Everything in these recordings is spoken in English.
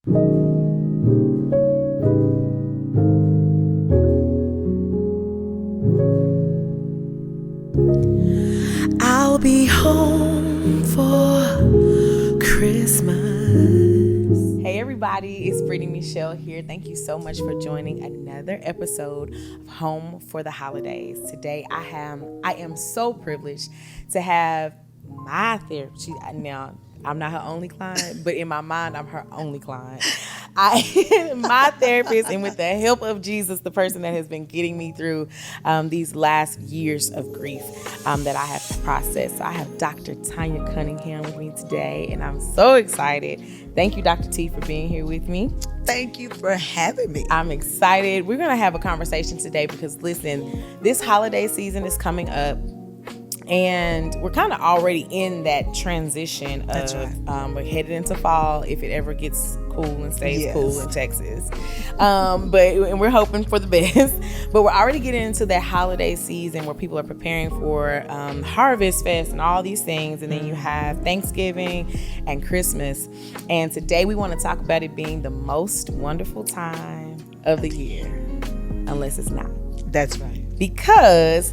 I'll be home for Christmas. Hey everybody, it's BrittanyMeeChel here. Thank you so much for joining another episode of Home for the Holidays. Today I am so privileged to have my therapist. Now, I'm not her only client, but in my mind, I'm her only client. My therapist, and with the help of Jesus, the person that has been getting me through these last years of grief that I have to process. So I have Dr. Tonya Cunningham with me today, and I'm so excited. Thank you, Dr. T, for being here with me. Thank you for having me. I'm excited. We're going to have a conversation today because, listen, this holiday season is coming up. And we're kind of already in that transition of, That's right. We're headed into fall if it ever gets cool and stays cool in Texas. And we're hoping for the best. But we're already getting into that holiday season where people are preparing for Harvest Fest and all these things. And then you have Thanksgiving and Christmas. And today we want to talk about it being the most wonderful time of the year, unless it's not. That's right. Because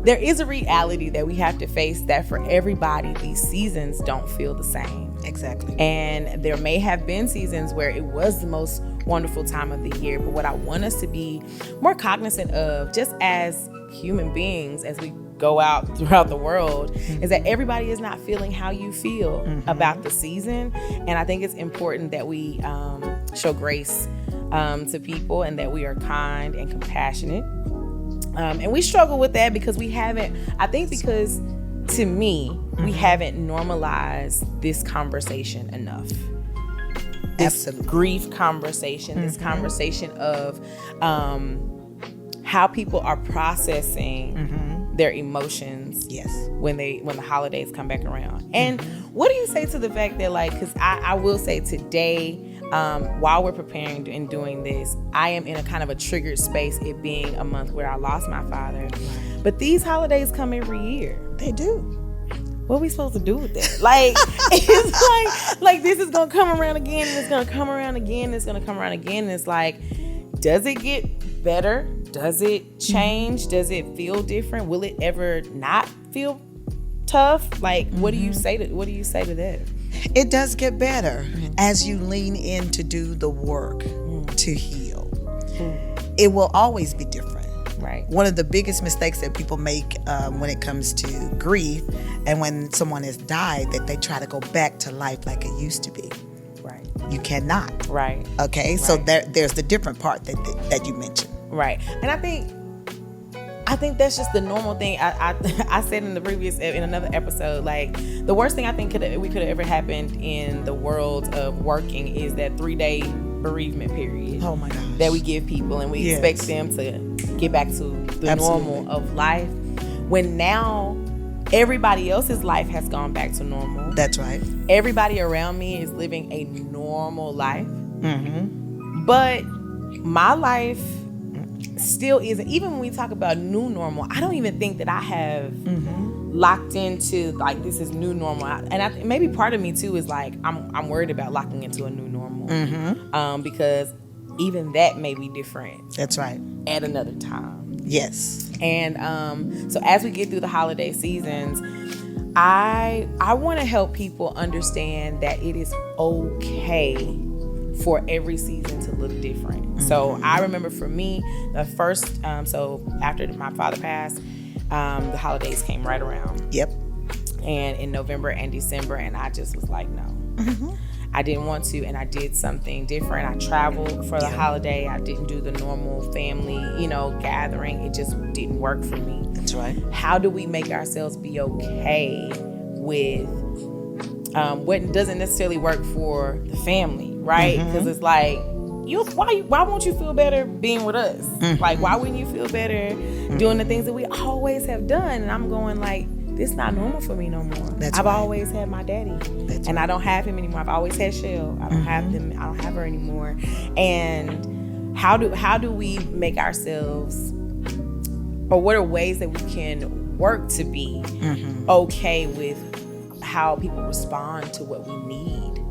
there is a reality that we have to face that for everybody, these seasons don't feel the same. Exactly. And there may have been seasons where it was the most wonderful time of the year. But what I want us to be more cognizant of, just as human beings, as we go out throughout the world, is that everybody is not feeling how you feel about the season. And I think it's important that we show grace to people and that we are kind and compassionate. And we struggle with that because we haven't, I think because to me, we haven't normalized this conversation enough. This Absolutely. Grief conversation, this conversation of how people are processing their emotions when the holidays come back around. And what do you say to the fact that, like, because I will say today, while we're preparing and doing this, I am in a kind of a triggered space, it being a month where I lost my father. But these holidays come every year. They do. What are we supposed to do with that? Like, it's like this is going to come around again, and it's going to come around again, and it's going to come around again. And it's like, does it get better? Does it change? Does it feel different? Will it ever not feel tough? Like, what do you say to that? It does get better as you lean in to do the work to heal. It will always be different. Right. One of the biggest mistakes that people make when it comes to grief and when someone has died, that they try to go back to life like it used to be. Right. You cannot. Right. Okay. Right. So there's the different part that you mentioned. Right. And I think that's just the normal thing. I said in another episode, like, the worst thing I think could have ever happened in the world of working is that 3-day bereavement period. Oh my gosh. That we give people, and we expect them to get back to the normal of life, when now everybody else's life has gone back to normal. That's right. Everybody around me is living a normal life. But my life still isn't. Even when we talk about new normal, I don't even think that I have locked into, like, this is new normal. And maybe part of me too is like, I'm worried about locking into a new normal, because even that may be different. That's right. At another time. Yes. And so as we get through the holiday seasons, I want to help people understand that it is okay for every season to look different. So I remember for me, the first, so after my father passed, the holidays came right around. Yep. And in November and December, and I just was like, no. I didn't want to, and I did something different. I traveled for the holiday. I didn't do the normal family, gathering. It just didn't work for me. That's right. How do we make ourselves be okay with what doesn't necessarily work for the family, right? Because it's like, why won't you feel better being with us? Like, why wouldn't you feel better doing the things that we always have done? And I'm going like, this is not normal for me no more. I've always had my daddy, and I don't have him anymore. I've always had Shell. I don't have them. I don't have her anymore. And how do we make ourselves, or what are ways that we can work to be okay with how people respond to what we need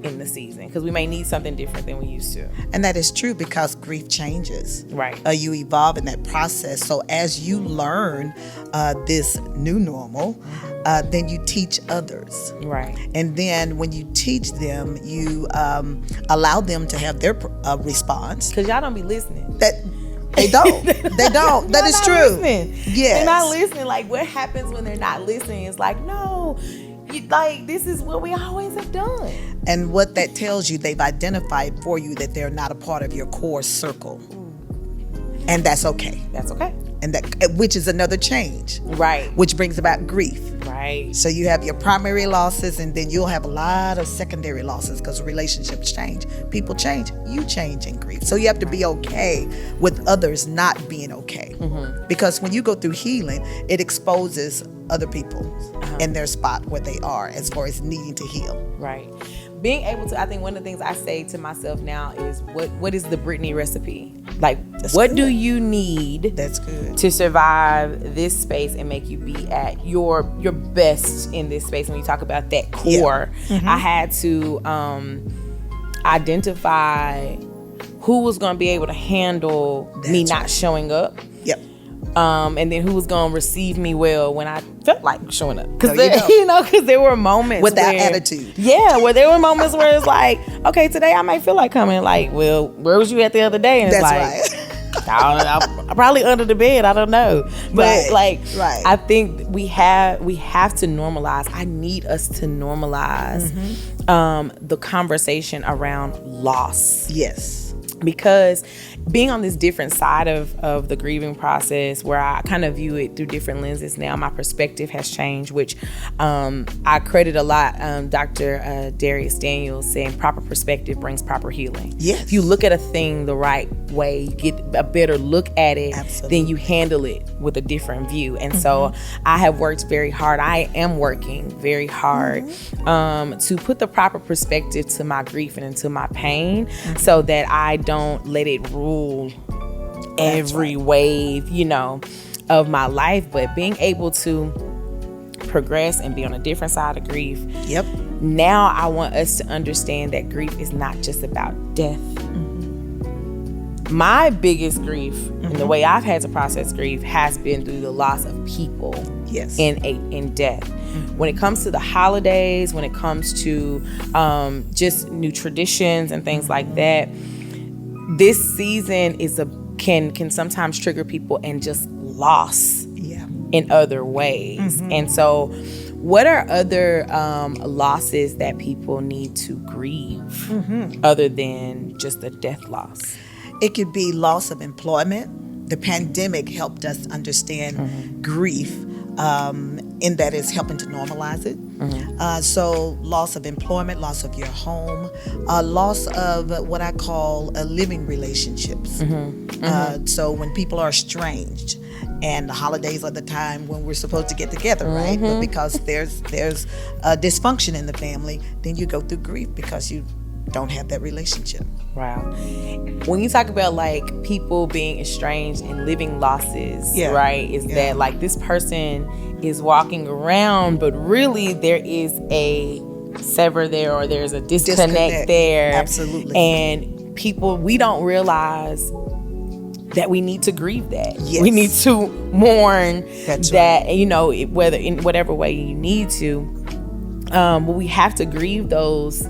in the season, because we may need something different than we used to. And that is true, because grief changes. Right. You evolve in that process. So as you learn this new normal, then you teach others. Right. And then when you teach them, you allow them to have their response. Because y'all don't be listening. That they don't. They don't. That is true. Listening. Yes. They're not listening. Like, what happens when they're not listening is like, no, like, this is what we always have done. And what that tells you, they've identified for you that they're not a part of your core circle. And that's okay. That's okay. And that, which is another change. Right. Which brings about grief. Right. So you have your primary losses, and then you'll have a lot of secondary losses, because relationships change. People change. You change in grief. So you have to be okay with others not being okay. Mm-hmm. Because when you go through healing, it exposes other people in their spot where they are as far as needing to heal. Right. Being able to, I think one of the things I say to myself now is, what is the Brittany recipe? Like, what do you need That's good. to survive this space and make you be at your best in this space? When you talk about that core, I had to identify who was going to be able to handle me not showing up. Yep. And then who was going to receive me well when I felt like showing up. Because there were moments with that where, attitude. Yeah, where there were moments where it's like, okay, today I might feel like coming. Like, well, where was you at the other day? And it's That's like, right. I don't know, I'm probably under the bed. I don't know. But Right. I think we have to normalize. I need us to normalize the conversation around loss. Yes. Because being on this different side of the grieving process, where I kind of view it through different lenses now, my perspective has changed, which I credit a lot Dr. Darius Daniels saying proper perspective brings proper healing. Yes. If you look at a thing the right way, you get a better look at it, Absolutely. then you handle it with a different view. And so I have worked very hard. I am working very hard to put the proper perspective to my grief and into my pain, so that I don't let it rule every wave, of my life. But being able to progress and be on a different side of grief. Yep. Now I want us to understand that grief is not just about death. My biggest grief and the way I've had to process grief has been through the loss of people. Yes. In death. When it comes to the holidays, when it comes to just new traditions and things like that, this season can sometimes trigger people and just loss in other ways. And so what are other losses that people need to grieve other than just a death loss? It could be loss of employment. The pandemic helped us understand grief in that it's helping to normalize it. So loss of employment, loss of your home, loss of what I call living relationships. So when people are estranged, and the holidays are the time when we're supposed to get together, right? But because there's dysfunction in the family, then you go through grief because you don't have that relationship. Wow. When you talk about like people being estranged and living losses, right? Is that like this person is walking around, but really there is a sever there, or there's a disconnect there. Absolutely. And people, we don't realize that we need to grieve that. Yes. We need to mourn That's that, whether in whatever way you need to. But we have to grieve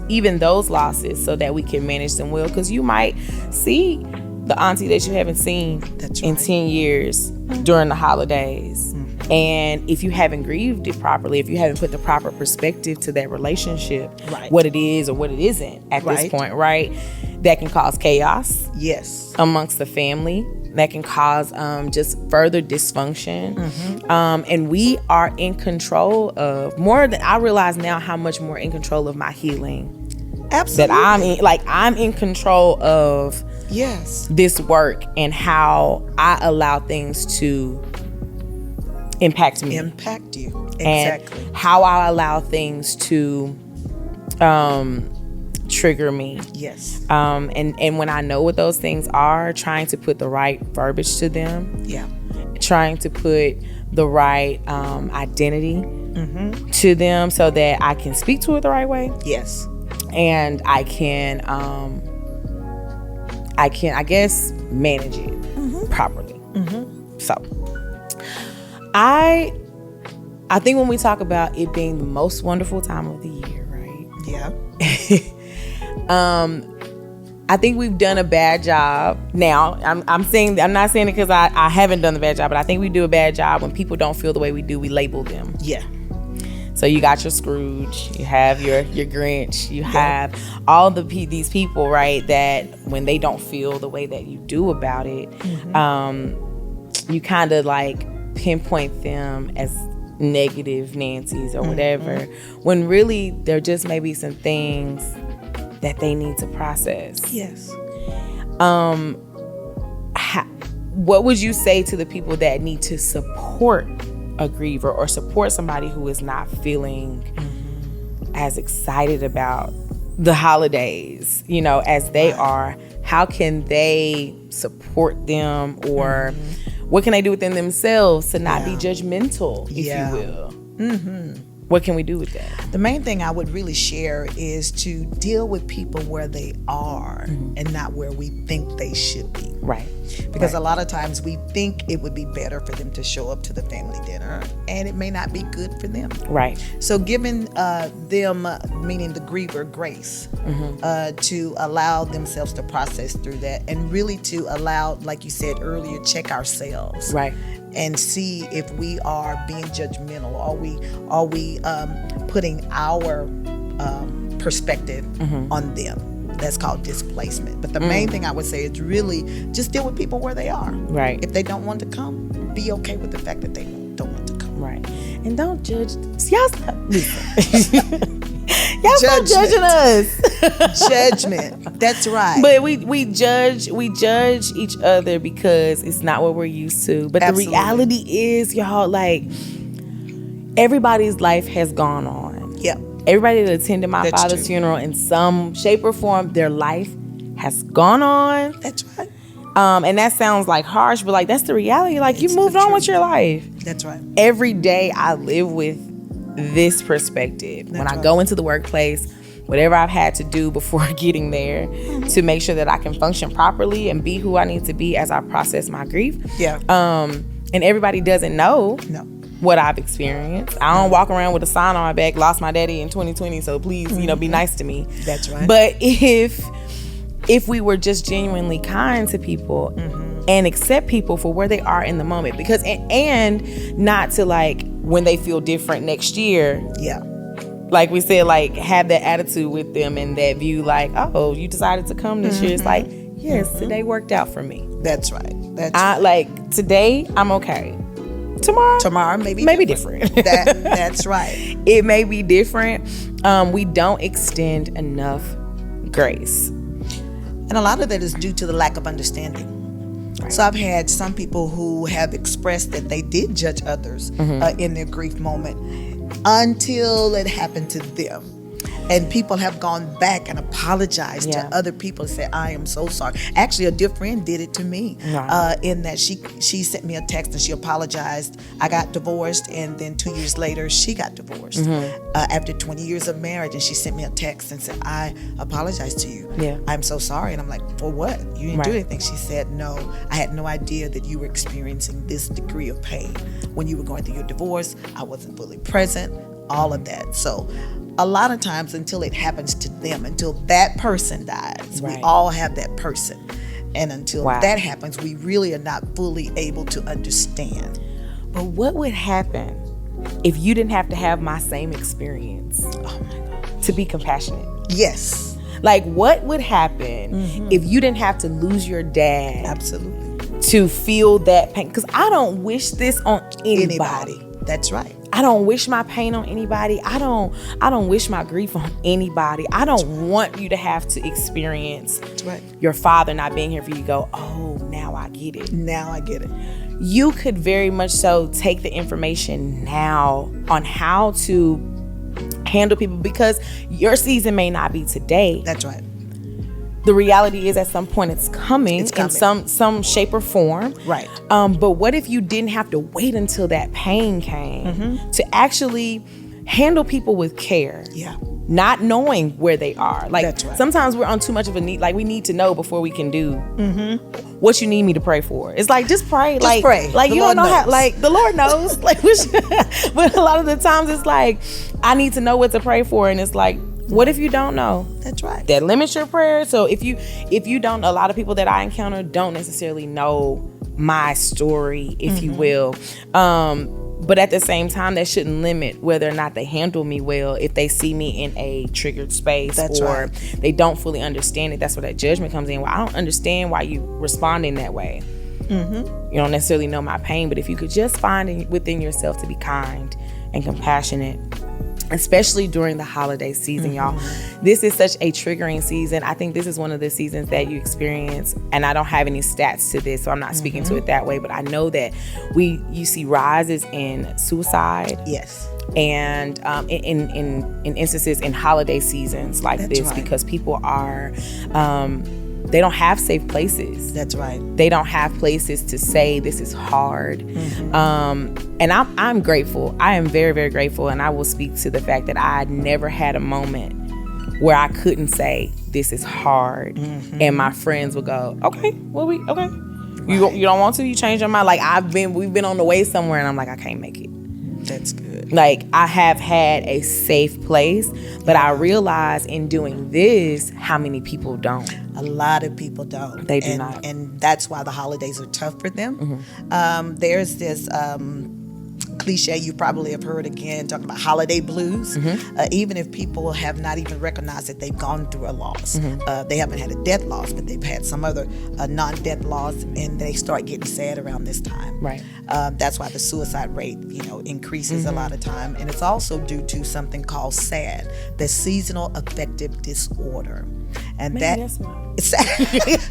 even those losses, so that we can manage them well. Because you might see the auntie that you haven't seen in 10 years during the holidays. And if you haven't grieved it properly, if you haven't put the proper perspective to that relationship, what it is or what it isn't at this point, right? That can cause chaos. Yes. Amongst the family. That can cause just further dysfunction. And we are in control of more than I realize now, how much more in control of my healing. Absolutely. That I'm in control of this work and how I allow things to impact me. Impact you. Exactly. And how I allow things to trigger me. Yes. And when I know what those things are, trying to put the right verbiage to them. Yeah. Trying to put the right identity to them, so that I can speak to it the right way. Yes. and I can I guess manage it properly. So I think when we talk about it being the most wonderful time of the year, right? Yeah. I think we've done a bad job. Now, I'm not saying it because I haven't done the bad job, but I think we do a bad job when people don't feel the way we do. We label them. Yeah. So you got your Scrooge, you have your Grinch, you have all these people, right? That when they don't feel the way that you do about it, you kind of like pinpoint them as negative Nancy's or whatever. When really there just may be some things that they need to process. Yes. What would you say to the people that need to support a griever or support somebody who is not feeling as excited about the holidays, as they are? How can they support them, or what can they do within themselves to not be judgmental, if you will? What can we do with that? The main thing I would really share is to deal with people where they are and not where we think they should be. Right. Because a lot of times we think it would be better for them to show up to the family dinner, and it may not be good for them. Right. So giving them, meaning the griever, grace to allow themselves to process through that, and really to allow, like you said earlier, check ourselves. Right. And see if we are being judgmental. Are we putting our perspective on them? That's called displacement. But the main thing I would say is really just deal with people where they are. Right. If they don't want to come, be okay with the fact that they don't want to come. Right. And don't judge. Y'all stop. Y'all stop judging us. Judgment. That's right. But we judge each other because it's not what we're used to. But Absolutely. The reality is, y'all, like, everybody's life has gone on. Yep. Everybody that attended my That's father's true. funeral in some shape or form, their life has gone on. That's right. And that sounds like harsh, but like that's the reality. Like, you It's moved the on with truth. your life. That's right. Every day I live with this perspective. When I right. go into the workplace, whatever I've had to do before getting there to make sure that I can function properly and be who I need to be as I process my grief. Yeah. And everybody doesn't know No. what I've experienced. I don't walk around with a sign on my back, lost my daddy in 2020, so please, be nice to me. That's right. But if we were just genuinely kind to people and accept people for where they are in the moment, because and not to, like, when they feel different next year, Yeah. like we said, like, have that attitude with them and that view, like, oh, you decided to come this year. It's like, yes, today worked out for me. That's right. Like, today I'm okay. Tomorrow maybe different. That's right. It may be different. We don't extend enough grace. And a lot of that is due to the lack of understanding. Right. So I've had some people who have expressed that they did judge others in their grief moment until it happened to them. And people have gone back and apologized to other people and said, I am so sorry. Actually, a dear friend did it to me in that she sent me a text and she apologized. I got divorced, and then 2 years later, she got divorced after 20 years of marriage. And she sent me a text and said, I apologize to you. Yeah. I'm so sorry. And I'm like, for what? You didn't do anything. She said, no, I had no idea that you were experiencing this degree of pain. When you were going through your divorce, I wasn't fully present, all of that. So a lot of times, until it happens to them, until that person dies, we all have that person. And until that happens, we really are not fully able to understand. But what would happen if you didn't have to have my same experience to be compassionate? Yes. Like, what would happen if you didn't have to lose your dad? Absolutely. To feel that pain? Because I don't wish this on anybody. That's right. I don't wish my pain on anybody. I don't wish my grief on anybody. I don't want you to have to experience your father not being here for you to go, oh, now I get it. Now I get it. You could very much so take the information now on how to handle people, because your season may not be today. That's right. The reality is, at some point it's coming in some shape or form. Right. But what if you didn't have to wait until that pain came to actually handle people with care? Yeah. not knowing where they are. Like, That's right. sometimes we're on too much of a need. Like, we need to know before we can do what you need me to pray for. It's like, just pray. Just pray. Like, The you Lord don't know how, knows. like, the Lord knows. Like, but a lot of the times it's like, I need to know what to pray for. And it's like, what if you don't know? That's right. That limits your prayer. So if you don't, a lot of people that I encounter don't necessarily know my story, if you will. But at the same time, that shouldn't limit whether or not they handle me well if they see me in a triggered space. That's or right. they don't fully understand it. That's where that judgment comes in. Well, I don't understand why you responding that way. You don't necessarily know my pain, but if you could just find within yourself to be kind and compassionate, especially during the holiday season, y'all. This is such a triggering season. I think this is one of the seasons that you experience, and I don't have any stats to this, so I'm not speaking to it that way, but I know that you see rises in suicide. Yes. And in instances in holiday seasons like That's this, right. because people are they don't have safe places. That's right. They don't have places to say this is hard. And I'm grateful. I am very, very grateful. And I will speak to the fact that I never had a moment where I couldn't say this is hard. And my friends would go, okay. You don't want to? You change your mind? Like, we've been on the way somewhere and I'm like, I can't make it. That's good. Like, I have had a safe place, but I realize in doing this how many people don't. A lot of people don't. They do not. And that's why the holidays are tough for them. There's this cliche you probably have heard again, talking about holiday blues. Even if people have not even recognized that they've gone through a loss. They haven't had a death loss, but they've had some other non-death loss, and they start getting sad around this time. Right. That's why the suicide rate, increases a lot of time. And it's also due to something called SAD, the seasonal affective disorder. And That's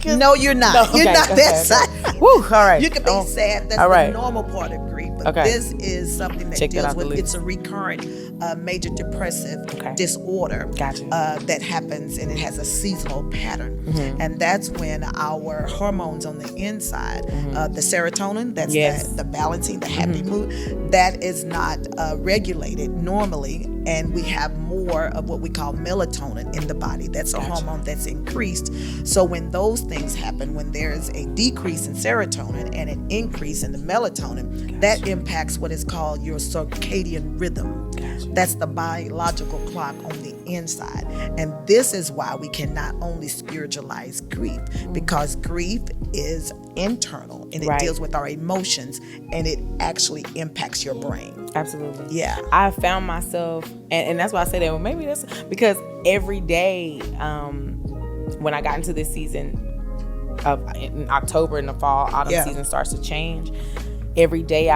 no, you're not. No, You're okay, not okay, that okay. sad. Woo, all right. You can be sad. That's all right. the normal part of grief. But Okay. this is something that Check that deals out the with, list. it's a recurrent major depressive Okay. disorder Gotcha. that happens, and it has a seasonal pattern. And that's when our hormones on the inside, the serotonin, that's Yes. the balancing, the happy mood, that is not regulated normally. And we have more of what we call melatonin in the body. That's a hormone that's increased. So when those things happen, when there's a decrease in serotonin and an increase in the melatonin, that impacts what is called your circadian rhythm. That's the biological clock on the inside. And this is why we can not only spiritualize grief, because grief is internal and it Right. deals with our emotions, and it actually impacts your brain. Absolutely. Yeah. I found myself, and that's why I say that. Well, maybe that's because every day, when I got into this season in October, in the fall, autumn Yeah. season starts to change. Every day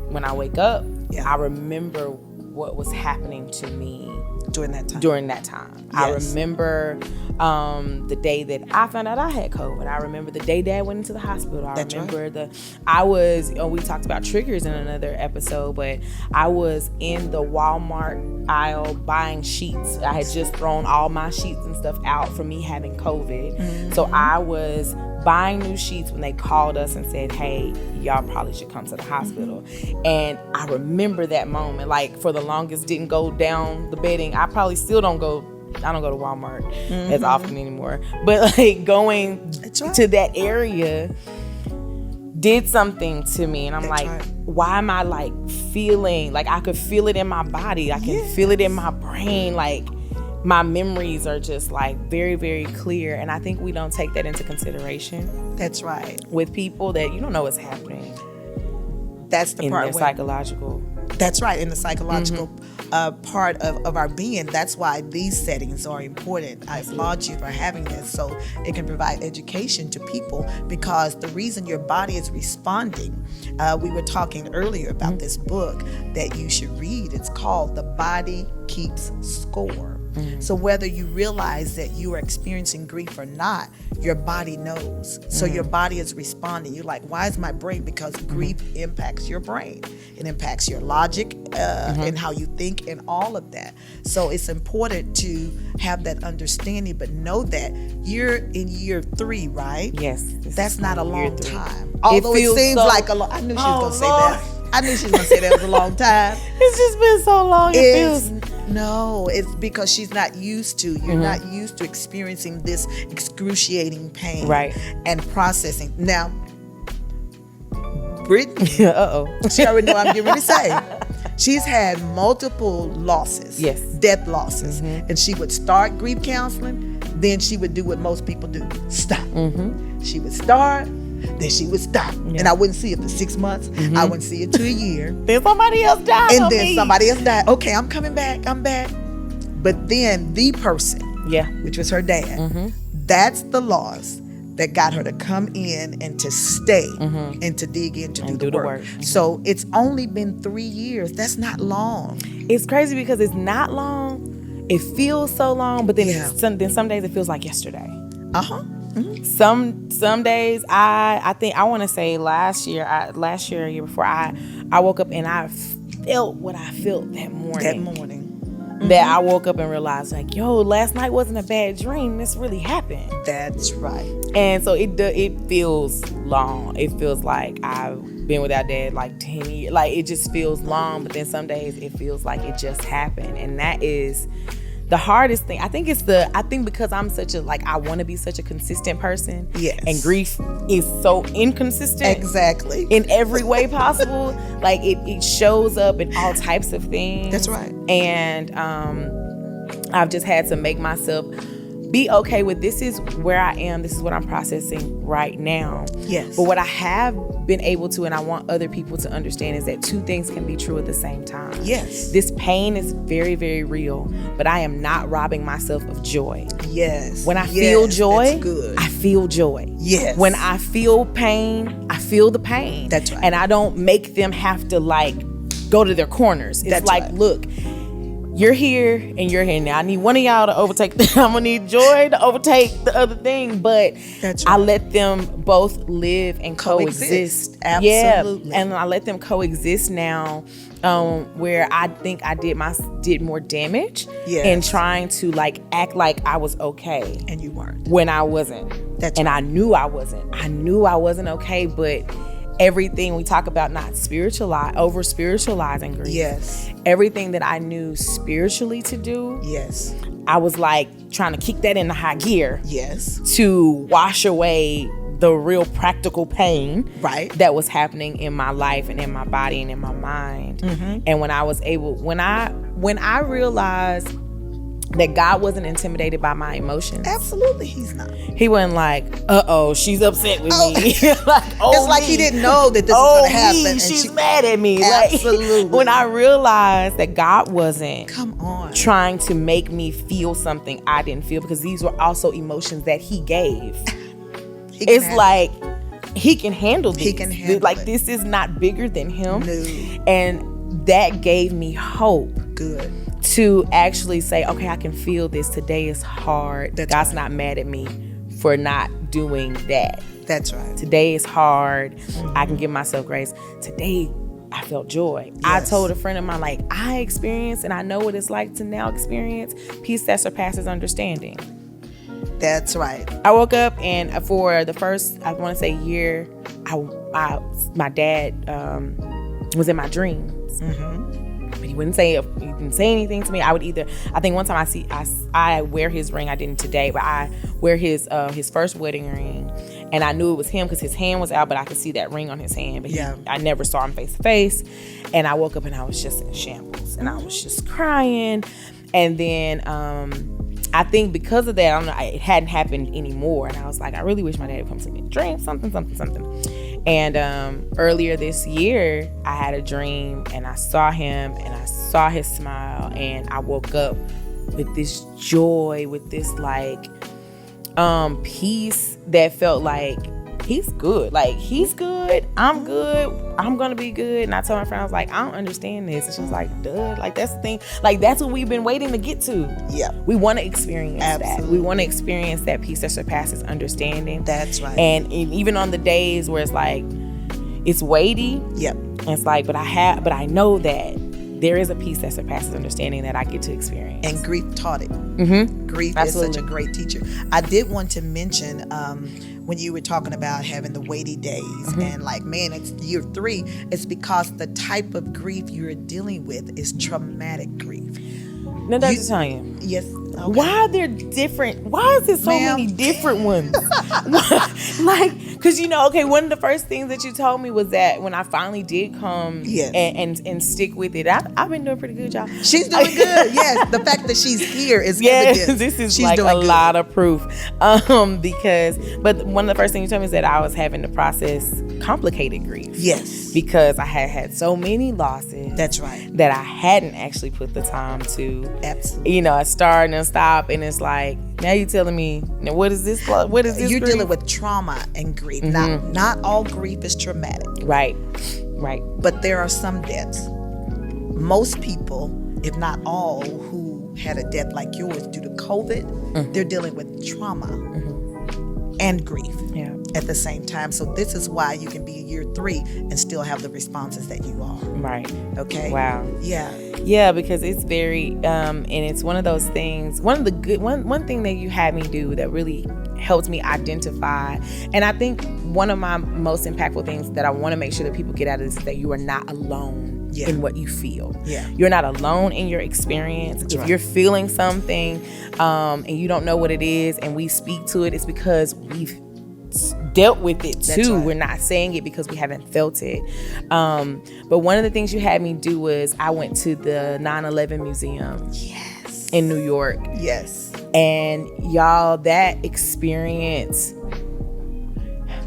when I wake up, Yeah. I remember what was happening to me During that time. I Yes. remember the day that I found out I had COVID. I remember the day Dad went into the hospital. I That's remember we talked about triggers in another episode, but I was in the Walmart aisle buying sheets. I had just thrown all my sheets and stuff out for me having COVID. So I was buying new sheets when they called us and said, hey, y'all probably should come to the hospital. And I remember that moment. Like, for the longest, didn't go down the bedding. I probably still don't go to Walmart as often anymore. But like, going to that area did something to me. And I'm like, why am I like feeling like I could feel it in my body? I can feel it in my brain. Like, my memories are just like very, very clear. And I think we don't take that into consideration. That's right. With people that you don't know what's happening. That's the in part their psychological. That's right. In the psychological part of our being. That's why these settings are important. I applaud you for having this, so it can provide education to people, because the reason your body is responding, we were talking earlier about this book that you should read. It's called The Body Keeps Score. So whether you realize that you are experiencing grief or not, your body knows. So your body is responding. You're like, why is my brain? Because grief impacts your brain. It impacts your logic and how you think and all of that. So it's important to have that understanding, but know that you're in year 3, right? Yes. That's not a long 3. time. Although it seems like a long. I knew she was going to say that. I knew she was going to say that was a long time. It's just been so long. It feels No, it's because she's not used to. You're not used to experiencing this excruciating pain, Right. And processing. Now, Brittany, she already know what I'm getting ready to say. She's had multiple losses, Yes. death losses, and she would start grief counseling. Then she would do what most people do: stop. She would start, then she would stop, and I wouldn't see it for 6 months. I wouldn't see it to a year. Then somebody else died. And then somebody else died. Okay, I'm coming back. I'm back. But then the person, which was her dad, that's the loss that got her to come in and to stay and to dig in to do the work. So it's only been 3 years. That's not long. It's crazy because it's not long. It feels so long, but then then some days it feels like yesterday. Some days I think I want to say last year, a year before, I woke up and I felt what I felt that morning. That I woke up and realized, like, yo, last night wasn't a bad dream. This really happened. That's right. And so it feels long. It feels like I've been without dad like 10 years. Like, it just feels long. But then some days it feels like it just happened. And that is the hardest thing. I think because I'm I want to be such a consistent person. Yes. And grief is so inconsistent. Exactly. In every way possible. Like, it shows up in all types of things. That's right. And I've just had to make myself be okay with, this is where I am. This is what I'm processing right now. Yes. But what I have been able to, and I want other people to understand, is that two things can be true at the same time. Yes. This pain is very, very real, but I am not robbing myself of joy. Yes. When I feel joy, that's good. I feel joy. Yes. When I feel pain, I feel the pain. That's right. And I don't make them have to go to their corners. It's That's right. Look, you're here and you're here now. I need one of y'all to overtake. I'm gonna need joy to overtake the other thing, but That's right. I let them both live and coexist. Absolutely. Yeah, and I let them coexist now. Where I think I did more damage in trying to act like I was okay, and you weren't, when I wasn't. That's and right. I knew I wasn't. I knew I wasn't okay, but everything we talk about, not over spiritualizing grief. Yes. Everything that I knew spiritually to do. Yes. I was trying to kick that into high gear. Yes. To wash away the real practical pain. Right. That was happening in my life and in my body and in my mind. And when I realized that God wasn't intimidated by my emotions. Absolutely, he's not. He wasn't like, she's upset with me. It's like he didn't know that this was going to happen. And she's mad at me. Absolutely. When I realized that God wasn't trying to make me feel something I didn't feel, because these were also emotions that he gave. He can handle this. He can handle it. This is not bigger than him. No. And that gave me hope. Good. To actually say, okay, I can feel this. Today is hard. God's right. not mad at me for not doing that. That's right. Today is hard. I can give myself grace. Today, I felt joy. Yes. I told a friend of mine, I experienced, and I know what it's like to now experience peace that surpasses understanding. That's right. I woke up, and for the first, I want to say, year, my dad was in my dreams. But he didn't say anything to me. I think one time I wear his ring. I didn't today, but I wear his first wedding ring, and I knew it was him because his hand was out, but I could see that ring on his hand. But I never saw him face to face. And I woke up and I was just in shambles, and I was just crying. And then I think because of that, I don't know, it hadn't happened anymore. And I was like, I really wish my dad would come to me and dream something. And earlier this year, I had a dream, and I saw him, and I saw his smile, and I woke up with this joy, with this peace that felt like he's good. He's good. I'm good. I'm gonna be good. And I told my friend, I was like, I don't understand this. And she was like, duh. That's the thing. That's what we've been waiting to get to. Yeah. We want to experience Absolutely. that. We want to experience that peace that surpasses understanding. That's right. And even on the days where it's weighty. Yep. It's but I know that there is a peace that surpasses understanding that I get to experience. And grief taught it. Grief Absolutely. is such a great teacher. I did want to mention when you were talking about having the weighty days and it's year 3, it's because the type of grief you're dealing with is traumatic grief. Now, Dr. Tonya, Yes. Okay. why are there different? Why is there so many different ones? Because one of the first things that you told me was that when I finally did come and stick with it, I've been doing pretty good, y'all. She's doing good. Yes, the fact that she's here is evidence. This is she's like doing a good. lot of proof. But one of the first things you told me is that I was having to process complicated grief. Yes, because I had so many losses. That's right. That I hadn't actually put the time to. Absolutely. I start and stop, and it's like, now you're telling me, now what is this? What is this? You're grief? dealing with trauma and grief. Mm-hmm. Not all grief is traumatic. Right. But there are some deaths. Most people, if not all, who had a death like yours due to COVID, they're dealing with trauma and grief at the same time. So this is why you can be in year 3 and still have the responses that you are. Right. Okay. Wow. Yeah, because it's very and it's one of those things. One thing that you had me do that really helped me identify, and I think one of my most impactful things that I want to make sure that people get out of this is that you are not alone in what you feel. You're not alone in your experience. That's if you're feeling something and you don't know what it is, and we speak to it, it's because we've dealt with it too. We're not saying it because we haven't felt it. But one of the things you had me do was I went to the 9/11 museum in New York. Yes. And y'all, that experience,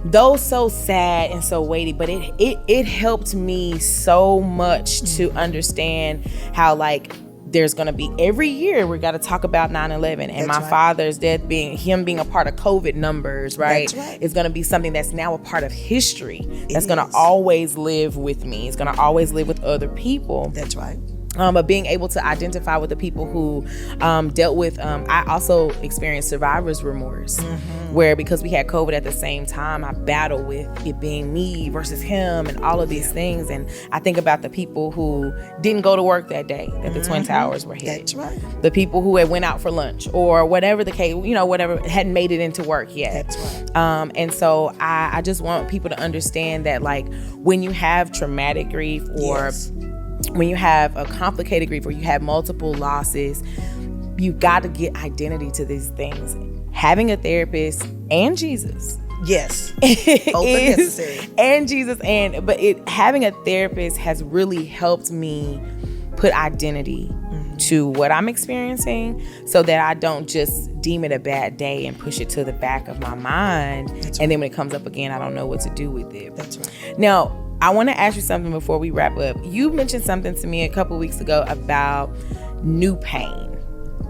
though so sad and so weighty, but it helped me so much to understand how, like, there's going to be every year we got to talk about 9/11 and my father's death being a part of COVID numbers, right? That's right. It's going to be something that's now a part of history. That's going to always live with me. It's going to always live with other people. That's right. But being able to identify with the people who dealt with, I also experienced survivor's remorse, where because we had COVID at the same time, I battled with it being me versus him and all of these things. And I think about the people who didn't go to work that day that the Twin Towers were hit. That's right. The people who had went out for lunch or whatever the case, whatever, hadn't made it into work yet. That's right. And so I just want people to understand that, like, when you have traumatic grief or when you have a complicated grief or you have multiple losses, you got to get identity to these things. Having a therapist and Jesus. Yes. Both are necessary. And Jesus, having a therapist has really helped me put identity to what I'm experiencing so that I don't just deem it a bad day and push it to the back of my mind. And then when it comes up again, I don't know what to do with it. That's right. Now, I want to ask you something before we wrap up. You mentioned something to me a couple weeks ago about new pain,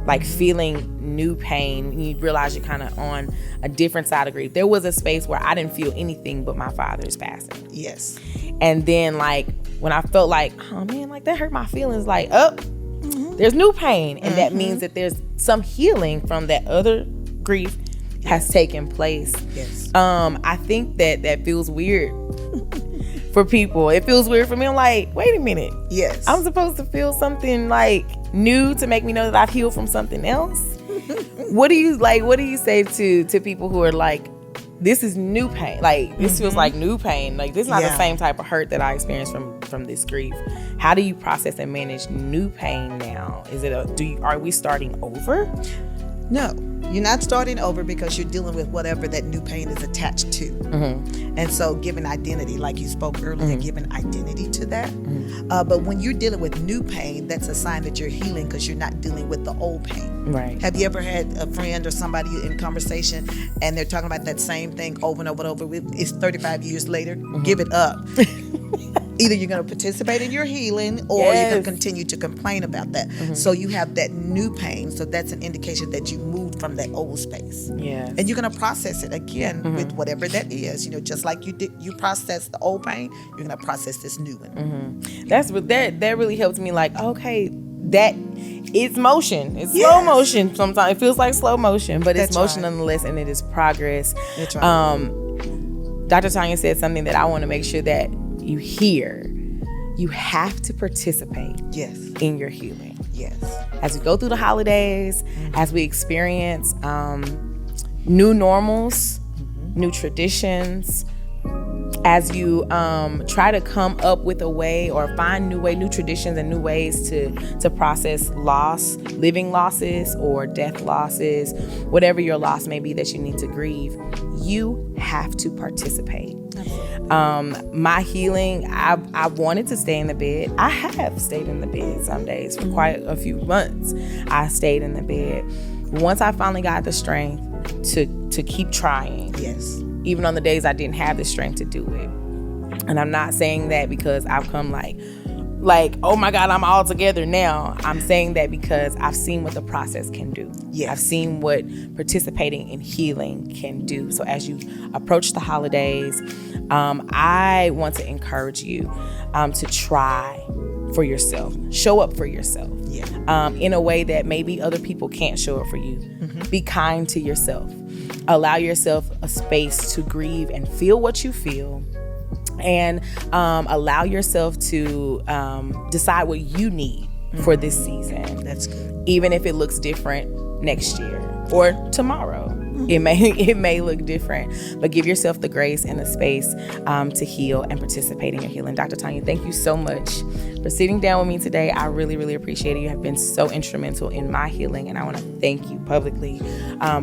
like feeling new pain. You realize you're kind of on a different side of grief. There was a space where I didn't feel anything but my father's passing. Yes. And then, like, when I felt like, oh man, like that hurt my feelings, like, there's new pain. And that means that there's some healing from that other grief has taken place. Yes. I think that feels weird for people. It feels weird for me. I'm like, wait a minute. Yes. I'm supposed to feel something like new to make me know that I've healed from something else. What do you say to people who are like, this is new pain. Like, this feels like new pain. Like, this is not the same type of hurt that I experienced from this grief. How do you process and manage new pain now? Are we starting over? No, you're not starting over because you're dealing with whatever that new pain is attached to. And so giving identity, like you spoke earlier, giving identity to that. But when you're dealing with new pain, that's a sign that you're healing because you're not dealing with the old pain. Right. Have you ever had a friend or somebody in conversation and they're talking about that same thing over and over and over? It's 35 years later. Give it up. Either you're going to participate in your healing or you're going to continue to complain about that. So you have that new pain. So that's an indication that you moved from that old space. Yes. And you're going to process it again with whatever that is. Just like you process the old pain, you're going to process this new one. That really helps me. Like, okay, that it's motion. It's slow motion sometimes. It feels like slow motion, but it's motion nonetheless, and it is progress. That's right. Dr. Tonya said something that I want to make sure that you hear. You have to participate in your healing. Yes. As we go through the holidays, as we experience new normals, new traditions, as you try to come up with a way or find new traditions and new ways to process loss, living losses or death losses, whatever your loss may be that you need to grieve, you have to participate. My healing, I wanted to stay in the bed. I have stayed in the bed some days for quite a few months. I stayed in the bed. Once I finally got the strength to keep trying. Yes. Even on the days I didn't have the strength to do it. And I'm not saying that because I've come like, oh my God, I'm all together now. I'm saying that because I've seen what the process can do. Yes. I've seen what participating in healing can do. So as you approach the holidays, I want to encourage you to try for yourself, show up for yourself in a way that maybe other people can't show up for you. Be kind to yourself. Allow yourself a space to grieve and feel what you feel, and allow yourself to decide what you need for this season. That's good. Even if it looks different next year or tomorrow. It may look different, but give yourself the grace and the space to heal and participate in your healing. Dr. Tonya, thank you so much for sitting down with me today. I really, really appreciate it. You have been so instrumental in my healing, and I want to thank you publicly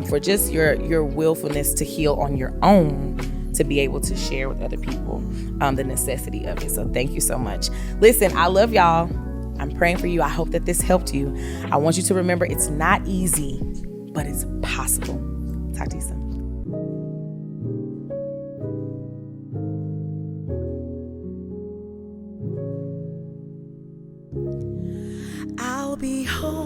for just your willfulness to heal on your own, to be able to share with other people the necessity of it. So thank you so much. Listen, I love y'all. I'm praying for you. I hope that this helped you. I want you to remember it's not easy, but it's possible. Talk to you soon. I'll be home